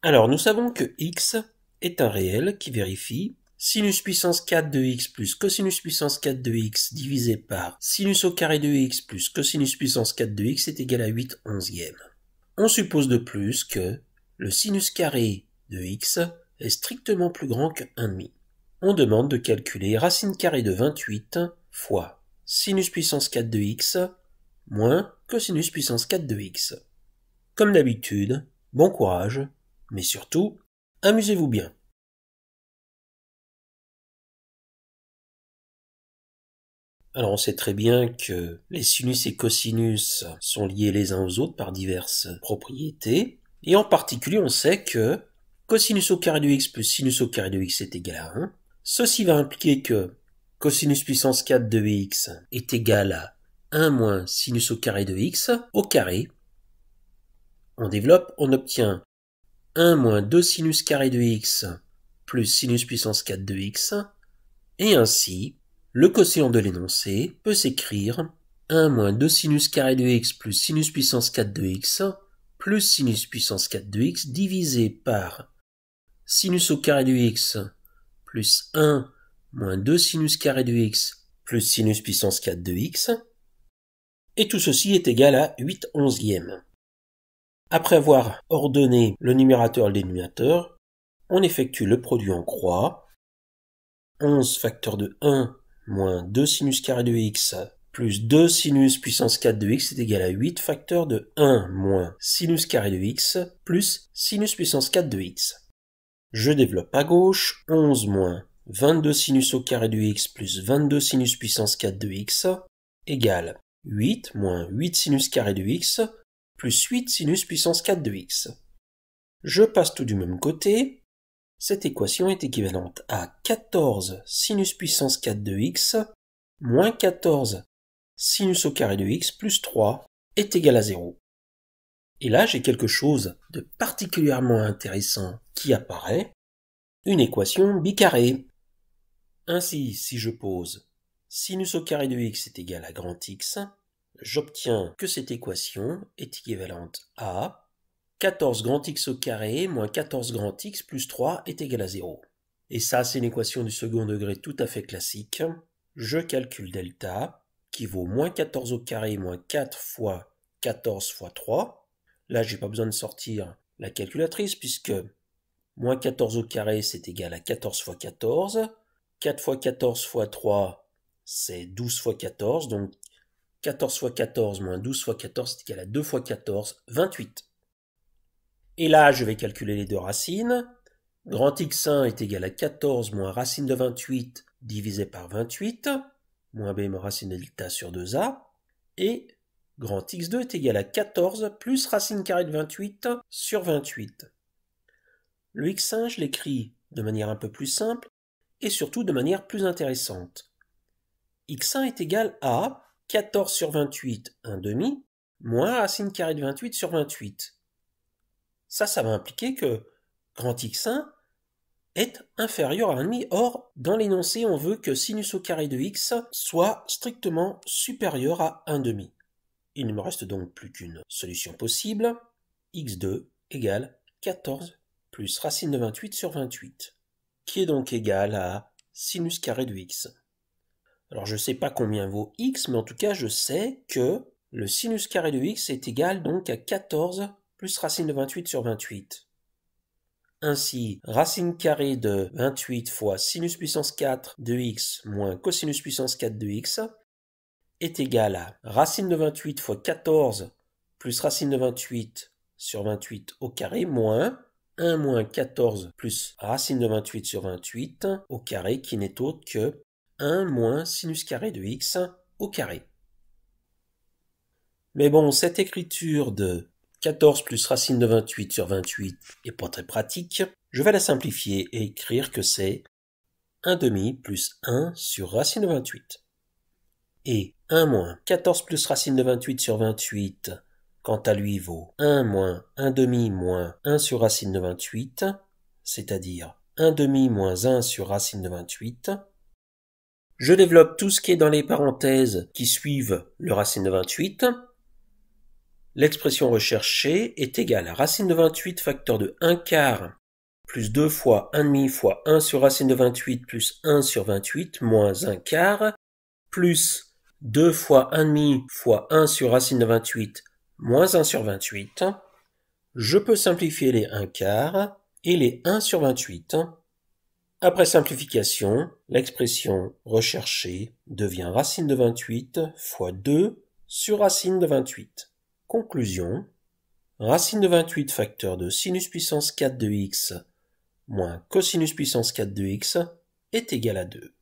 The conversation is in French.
Alors, nous savons que x est un réel qui vérifie sinus puissance 4 de x plus cosinus puissance 4 de x divisé par sinus au carré de x plus cosinus puissance 4 de x est égal à 8 onzièmes. On suppose de plus que le sinus carré de x est strictement plus grand que 1,5. On demande de calculer racine carrée de 28 fois sinus puissance 4 de x moins cosinus puissance 4 de x. Comme d'habitude, bon courage, mais surtout, amusez-vous bien. Alors on sait très bien que les sinus et cosinus sont liés les uns aux autres par diverses propriétés, et en particulier on sait que cosinus au carré de x plus sinus au carré de x est égal à 1. Ceci va impliquer que cosinus puissance 4 de x est égal à 1 moins sinus au carré de x au carré. On développe, on obtient 1 moins 2 sinus carré de x plus sinus puissance 4 de x, et ainsi, le quotient de l'énoncé peut s'écrire 1 moins 2 sinus carré de x plus sinus puissance 4 de x plus sinus puissance 4 de x divisé par sinus au carré de x plus 1 moins 2 sinus carré de x plus sinus puissance 4 de x, et tout ceci est égal à 8 onzièmes. Après avoir ordonné le numérateur et le dénominateur, on effectue le produit en croix. 11 facteur de 1 moins 2 sinus carré de x plus 2 sinus puissance 4 de x est égal à 8 facteur de 1 moins sinus carré de x plus sinus puissance 4 de x. Je développe à gauche. 11 moins 22 sinus au carré de x plus 22 sinus puissance 4 de x égale 8 moins 8 sinus carré de x plus 8 sinus puissance 4 de x. Je passe tout du même côté. Cette équation est équivalente à 14 sinus puissance 4 de x moins 14 sinus au carré de x plus 3 est égal à 0. Et là, j'ai quelque chose de particulièrement intéressant qui apparaît, une équation bicarrée. Ainsi, si je pose sinus au carré de x est égal à grand X, j'obtiens que cette équation est équivalente à 14 grand X au carré moins 14 grand X plus 3 est égal à 0. Et ça, c'est une équation du second degré tout à fait classique. Je calcule delta, qui vaut moins 14 au carré moins 4 fois 14 fois 3. Là, j'ai pas besoin de sortir la calculatrice, puisque moins 14 au carré, c'est égal à 14 fois 14. 4 fois 14 fois 3, c'est 12 fois 14. Donc, 14 fois 14 moins 12 fois 14, c'est égal à 2 fois 14, 28. Et là, je vais calculer les deux racines. Grand X1 est égal à 14 moins racine de 28 divisé par 28, moins b moins racine de delta sur 2a. Et grand X2 est égal à 14 plus racine carrée de 28 sur 28. Le X1, je l'écris de manière un peu plus simple et surtout de manière plus intéressante. X1 est égal à 14 sur 28, 1 demi, moins racine carrée de 28 sur 28. Ça va impliquer que grand X1 est inférieur à 1,5. Or, dans l'énoncé, on veut que sinus au carré de x soit strictement supérieur à 1,5. Il ne me reste donc plus qu'une solution possible. X2 égale 14 plus racine de 28 sur 28, qui est donc égal à sinus carré de x. Alors, je ne sais pas combien vaut x, mais en tout cas, je sais que le sinus carré de x est égal donc à 14 plus racine de 28 sur 28. Ainsi, racine carrée de 28 fois sinus puissance 4 de x moins cosinus puissance 4 de x est égal à racine de 28 fois 14 plus racine de 28 sur 28 au carré moins 1 moins 14 plus racine de 28 sur 28 au carré, qui n'est autre que 1 moins sinus carré de x au carré. Mais bon, cette écriture de 14 plus racine de 28 sur 28 est pas très pratique. Je vais la simplifier et écrire que c'est 1 demi plus 1 sur racine de 28. Et 1 moins 14 plus racine de 28 sur 28, quant à lui, vaut 1 moins 1 demi moins 1 sur racine de 28, c'est-à-dire 1 demi moins 1 sur racine de 28. Je développe tout ce qui est dans les parenthèses qui suivent le racine de 28. l'expression recherchée est égale à racine de 28 facteur de 1 quart plus 2 fois 1 demi fois 1 sur racine de 28 plus 1 sur 28 moins 1 quart plus 2 fois 1 demi fois 1 sur racine de 28 moins 1 sur 28. Je peux simplifier les 1 quart et les 1 sur 28. Après simplification, l'expression recherchée devient racine de 28 fois 2 sur racine de 28. Conclusion, racine de 28 facteur de sinus puissance 4 de x moins cosinus puissance 4 de x est égal à 2.